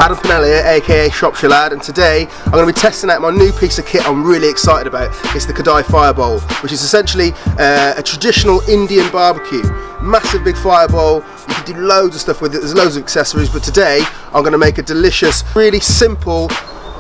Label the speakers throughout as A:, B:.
A: aka Shropshire lad, and today I'm going to be testing out my new piece of kit I'm really excited about. It's the Kadai Fireball, which is essentially a traditional Indian barbecue. Massive big fireball, you can do loads of stuff with it, there's loads of accessories, but today I'm going to make a delicious, really simple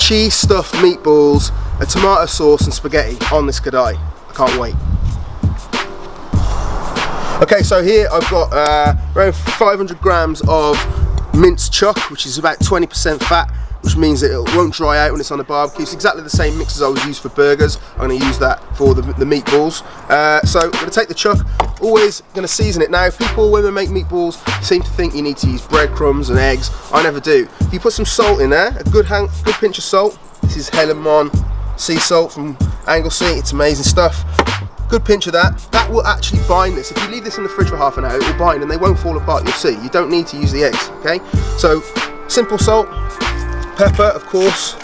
A: cheese stuffed meatballs, a tomato sauce and spaghetti on this Kadai. I can't wait. Okay, so here I've got around 500 grams of minced chuck, which is about 20% fat, which means that it won't dry out when it's on a barbecue. It's exactly the same mix as I was used for burgers. I'm going to use that for the meatballs. So I'm going to take the chuck, always going to season it. Now, people when they make meatballs seem to think you need to use breadcrumbs and eggs. I never do. If you put some salt in there, a good pinch of salt. This is Helamon sea salt from Anglesey. It's amazing stuff. Good pinch of that. That will actually bind this. If you leave this in the fridge for half an hour, it will bind and they won't fall apart, you'll see. You don't need to use the eggs, okay? So, simple salt, pepper, of course.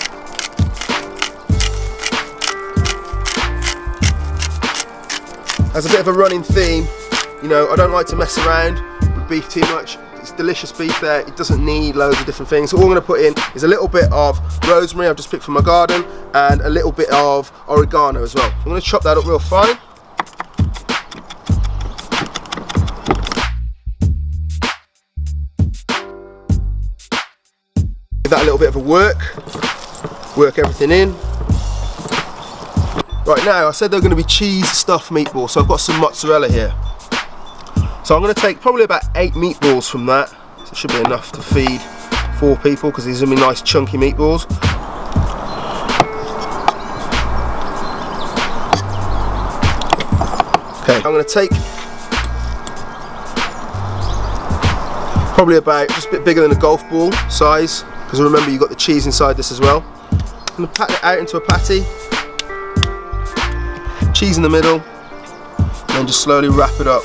A: As a bit of a running theme, you know, I don't like to mess around with beef too much. It's delicious beef there, it doesn't need loads of different things. So all I'm going to put in is a little bit of rosemary I've just picked from my garden and a little bit of oregano as well. I'm going to chop that up real fine. Give that a little bit of a work everything in. Right, now I said they're going to be cheese stuffed meatballs, so I've got some mozzarella here. So I'm going to take probably about 8 meatballs from that. So it should be enough to feed 4 people because these are going to be nice chunky meatballs. Okay, I'm going to take probably about just a bit bigger than a golf ball size, because remember you've got the cheese inside this as well. I'm going to pat it out into a patty, cheese in the middle, and then just slowly wrap it up.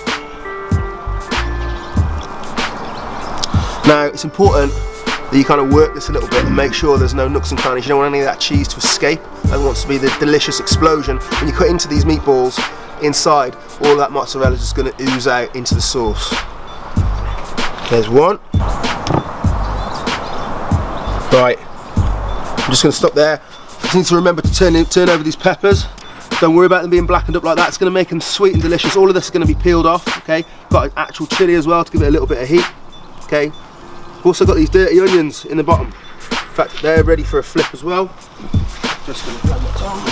A: Now it's important that you kind of work this a little bit and make sure there's no nooks and crannies. You don't want any of that cheese to escape. It wants to be the delicious explosion. When you cut into these meatballs, inside all that mozzarella is just going to ooze out into the sauce. There's one. Right, I'm just going to stop there. Just need to remember to turn over these peppers. Don't worry about them being blackened up like that. It's going to make them sweet and delicious. All of this is going to be peeled off. Okay, got an actual chili as well to give it a little bit of heat. Okay, also got these dirty onions in the bottom. In fact, they're ready for a flip as well. Just going to grab my tongue.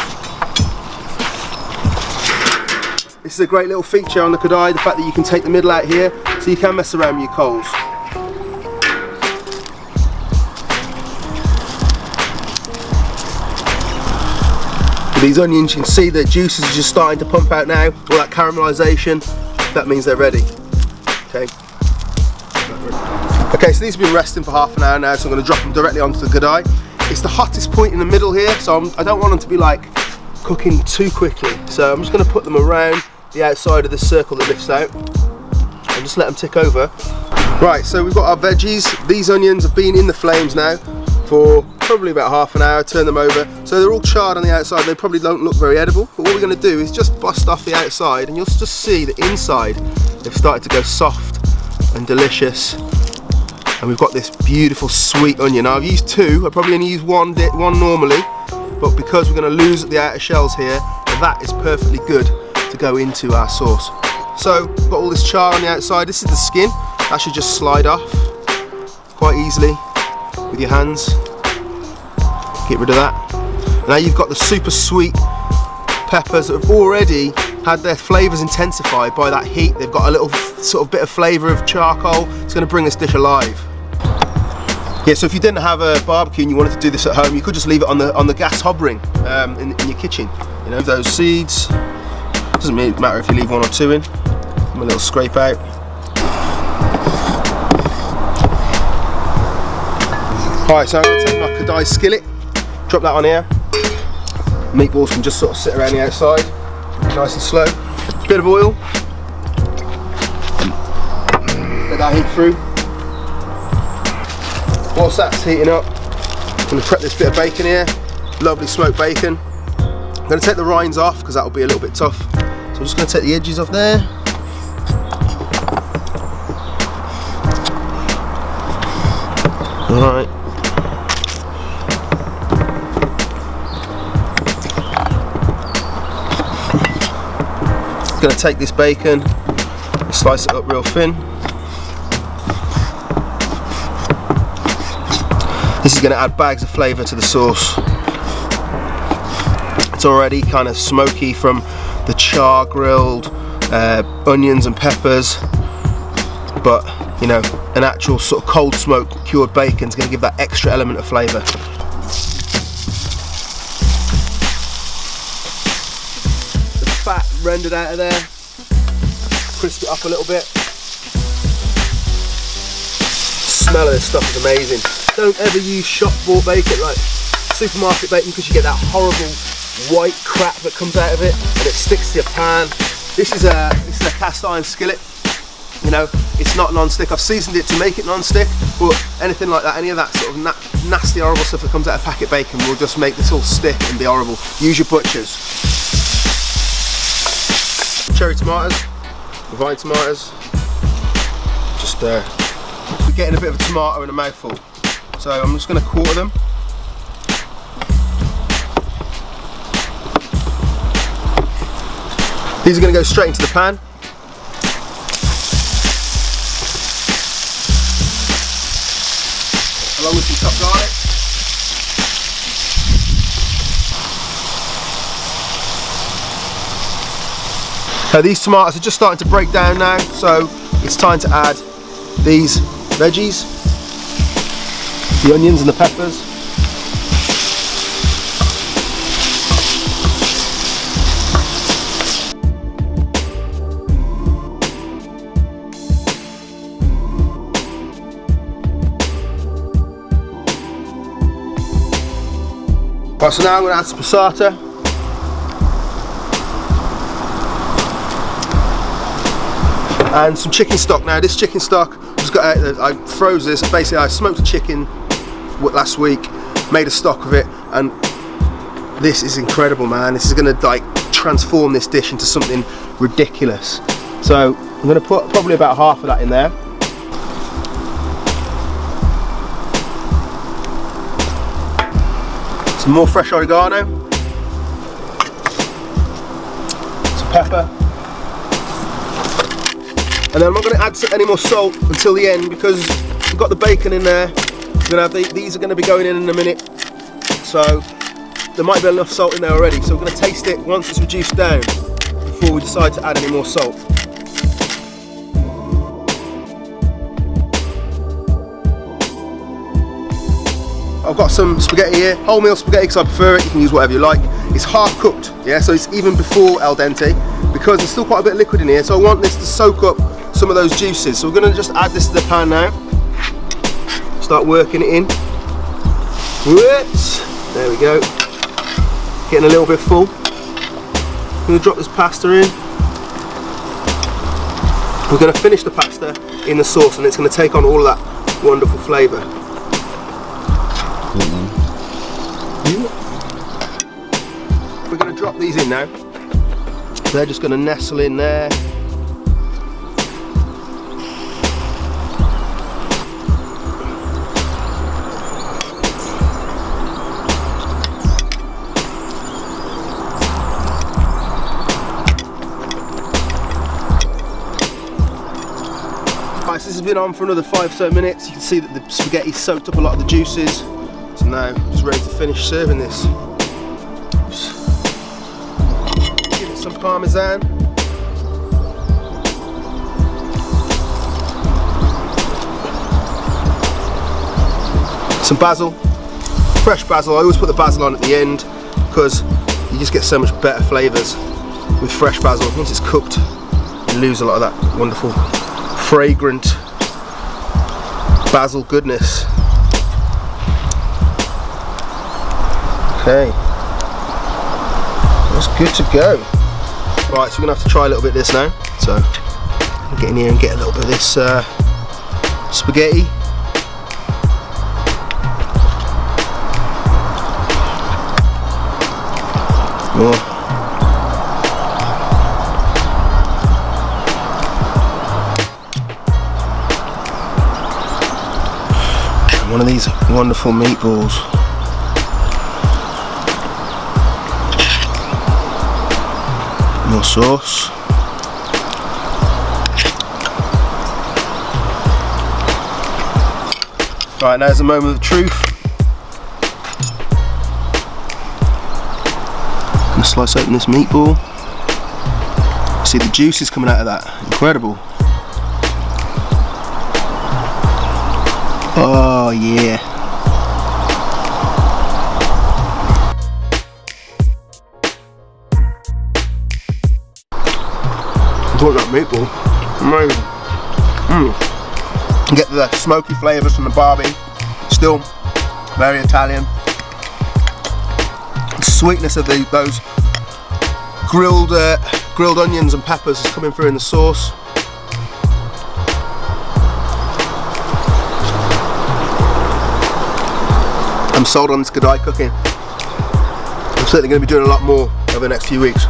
A: This is a great little feature on the Kadai, the fact that you can take the middle out here, so you can mess around with your coals. With these onions, you can see the juices are just starting to pump out now. All that caramelisation, that means they're ready. Okay. Okay, so these have been resting for half an hour now, so I'm going to drop them directly onto the Kadai. It's the hottest point in the middle here, so I don't want them to be like cooking too quickly. So I'm just going to put them around the outside of this circle that lifts out and just let them tick over. Right, so we've got our veggies. These onions have been in the flames now for probably about half an hour. Turn them over, so they're all charred on the outside. They probably don't look very edible, but what we're going to do is just bust off the outside and you'll just see the inside they've started to go soft and delicious. And we've got this beautiful sweet onion. Now I've used 2, I probably only use one normally, but because we're going to lose the outer shells here, that is perfectly good to go into our sauce. So we've got all this char on the outside. This is the skin. That should just slide off quite easily with your hands. Get rid of that. Now you've got the super sweet peppers that have already had their flavours intensified by that heat. They've got a little sort of bit of flavour of charcoal. It's going to bring this dish alive. Yeah, so if you didn't have a barbecue and you wanted to do this at home, you could just leave it on the gas hob ring in your kitchen. You know, those seeds. Doesn't matter if you leave 1 or 2 in. Give them a little scrape out. Alright, so I'm going to take my Kadai skillet, drop that on here. Meatballs can just sort of sit around the outside, nice and slow. Bit of oil. Let that heat through. Whilst that's heating up, I'm going to prep this bit of bacon here. Lovely smoked bacon. I'm going to take the rinds off because that will be a little bit tough. So I'm just going to take the edges off there. Alright. Gonna take this bacon, slice it up real thin. This is gonna add bags of flavour to the sauce. It's already kind of smoky from the char grilled onions and peppers, but you know, an actual sort of cold smoke cured bacon is going to give that extra element of flavour. The fat rendered out of there, crisp it up a little bit. The smell of this stuff is amazing. Don't ever use shop bought bacon like supermarket bacon, because you get that horrible white crap that comes out of it and it sticks to your pan. This is a cast iron skillet. You know, it's not non-stick. I've seasoned it to make it non-stick, but anything like that, any of that sort of nasty, horrible stuff that comes out of packet bacon will just make this all stick and be horrible. Use your butchers. Cherry tomatoes, vine tomatoes. Just we're getting a bit of a tomato in a mouthful, so I'm just going to quarter them. These are going to go straight into the pan. Along with some chopped garlic. Now these tomatoes are just starting to break down now, so it's time to add these veggies, the onions and the peppers. Right, so now I'm going to add some passata. And some chicken stock. Now this chicken stock, I froze this. Basically I smoked a chicken last week, made a stock of it, and this is incredible, man. This is going to like transform this dish into something ridiculous. So I'm going to put probably about half of that in there. Some more fresh oregano, some pepper, and then I'm not going to add any more salt until the end because we've got the bacon in there. We're going to have these are going to be going in a minute, so there might be enough salt in there already. So we're going to taste it once it's reduced down before we decide to add any more salt. I've got some spaghetti here, wholemeal spaghetti because I prefer it. You can use whatever you like. It's half cooked, yeah, so it's even before al dente because there's still quite a bit of liquid in here, so I want this to soak up some of those juices. So we're going to just add this to the pan now. Start working it in. There we go. Getting a little bit full. I'm going to drop this pasta in. We're going to finish the pasta in the sauce and it's going to take on all of that wonderful flavour. We're going to drop these in now. They're just going to nestle in there. Right, so this has been on for another 5 or so minutes. You can see that the spaghetti soaked up a lot of the juices. So now, just ready to finish serving this. Give it some parmesan. Some basil. Fresh basil. I always put the basil on at the end because you just get so much better flavours with fresh basil. Once it's cooked, you lose a lot of that wonderful, fragrant basil goodness. Okay, that's good to go. Right, so we're gonna have to try a little bit of this now. So I'll get in here and get a little bit of this spaghetti. More. One of these wonderful meatballs. More sauce. Right, now there's the moment of truth. I'm gonna slice open this meatball. See the juices coming out of that. Incredible. Oh yeah. Look at that meatball. Amazing. Get the smoky flavours from the barbie. Still very Italian. The sweetness of those grilled onions and peppers is coming through in the sauce. I'm sold on this Kadai cooking. I'm certainly going to be doing a lot more over the next few weeks.